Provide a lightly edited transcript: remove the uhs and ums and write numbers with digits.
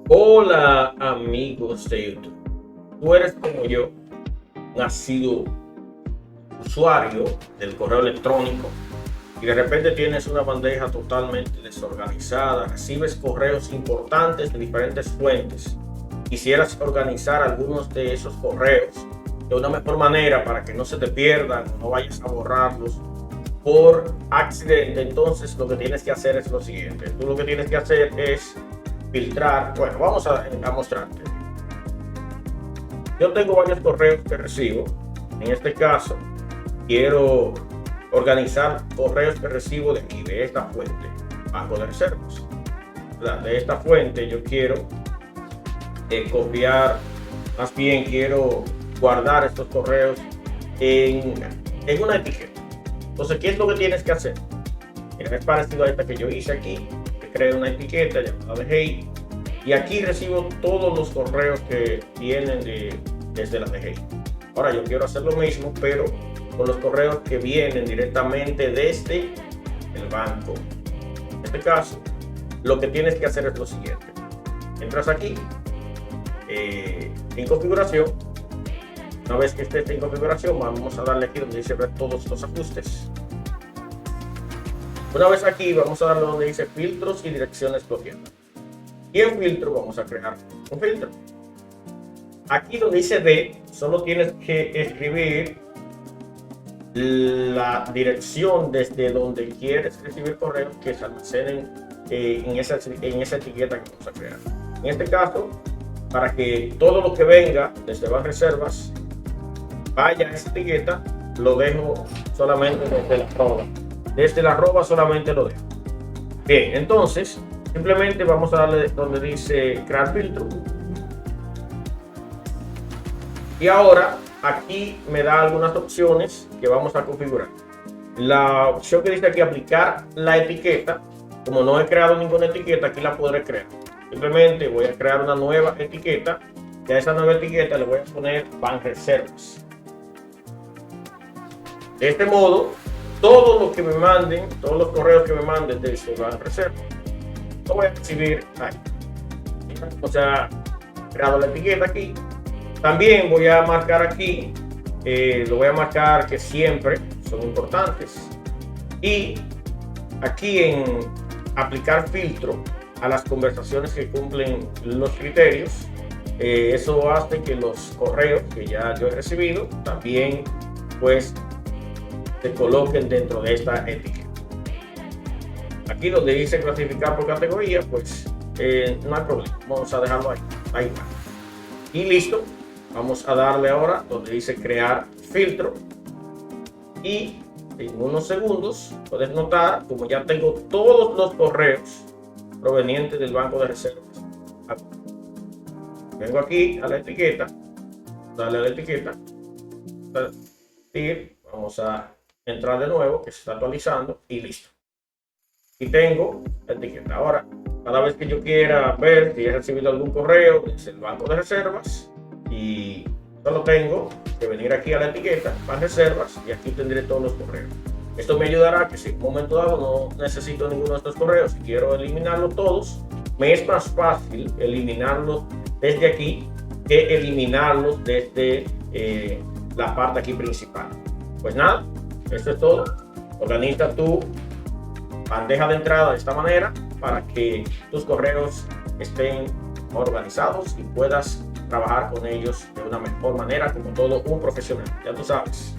Hola amigos de YouTube. Tú eres como yo, un asiduo usuario del correo electrónico y de repente tienes una bandeja totalmente desorganizada, recibes correos importantes de diferentes fuentes. Quisieras organizar algunos de esos correos de una mejor manera para que no se te pierdan, no vayas a borrarlos por accidente. Entonces lo que tienes que hacer es lo siguiente. Tú lo que tienes que hacer es filtrar. Bueno, vamos a mostrarte. Yo tengo varios correos que recibo. En este caso, quiero organizar correos que recibo de aquí, de esta fuente, banco de reservas. De esta fuente yo quiero copiar, más bien quiero guardar estos correos en una etiqueta. Entonces, ¿qué es lo que tienes que hacer? Mira, es parecido a esta que yo hice aquí. Creo una etiqueta llamada DGI y aquí recibo todos los correos que vienen desde la DGI. Ahora yo quiero hacer lo mismo, pero con los correos que vienen directamente desde el banco. En este caso, lo que tienes que hacer es lo siguiente. Entras aquí en configuración. Una vez que estés en configuración, vamos a darle aquí donde dice ver todos los ajustes. Una vez aquí, vamos a darle donde dice filtros y direcciones bloqueadas. Y en filtro vamos a crear un filtro. Aquí donde dice D, solo tienes que escribir la dirección desde donde quieres recibir correos que se almacenen en esa etiqueta que vamos a crear. En este caso, para que todo lo que venga desde Banreservas vaya a esa etiqueta, lo dejo solamente desde la arroba. Desde la arroba solamente lo dejo. Bien, entonces simplemente vamos a darle donde dice crear filtro. Y ahora aquí me da algunas opciones que vamos a configurar. La opción que dice aquí aplicar la etiqueta, como no he creado ninguna etiqueta, aquí la podré crear. Simplemente voy a crear una nueva etiqueta y a esa nueva etiqueta le voy a poner Banreservas. De este modo, todo lo que me manden, todos los correos que me manden desde Banreservas, lo voy a recibir ahí. O sea, creado la etiqueta aquí. También voy a marcar aquí, lo voy a marcar que siempre son importantes. Y aquí en aplicar filtro a las conversaciones que cumplen los criterios, eso hace que los correos que ya yo he recibido también pues se coloquen dentro de esta etiqueta. Aquí donde dice clasificar por categoría, pues no hay problema, vamos a dejarlo ahí va. Y listo. Vamos a darle ahora donde dice crear filtro y en unos segundos puedes notar como ya tengo todos los correos provenientes del banco de reservas. Vengo aquí a la etiqueta, darle a la etiqueta y vamos a entrar de nuevo, que se está actualizando, y listo. Y tengo la etiqueta. Ahora, cada vez que yo quiera ver si he recibido algún correo desde el banco de reservas, y solo tengo que venir aquí a la etiqueta Banreservas y aquí tendré todos los correos. Esto me ayudará que si en un momento dado no necesito ninguno de estos correos y quiero eliminarlos todos, me es más fácil eliminarlos desde aquí que eliminarlos desde la parte aquí principal. Pues nada, esto es todo. Organiza tu bandeja de entrada de esta manera para que tus correos estén organizados y puedas trabajar con ellos de una mejor manera como todo un profesional. Ya tú sabes.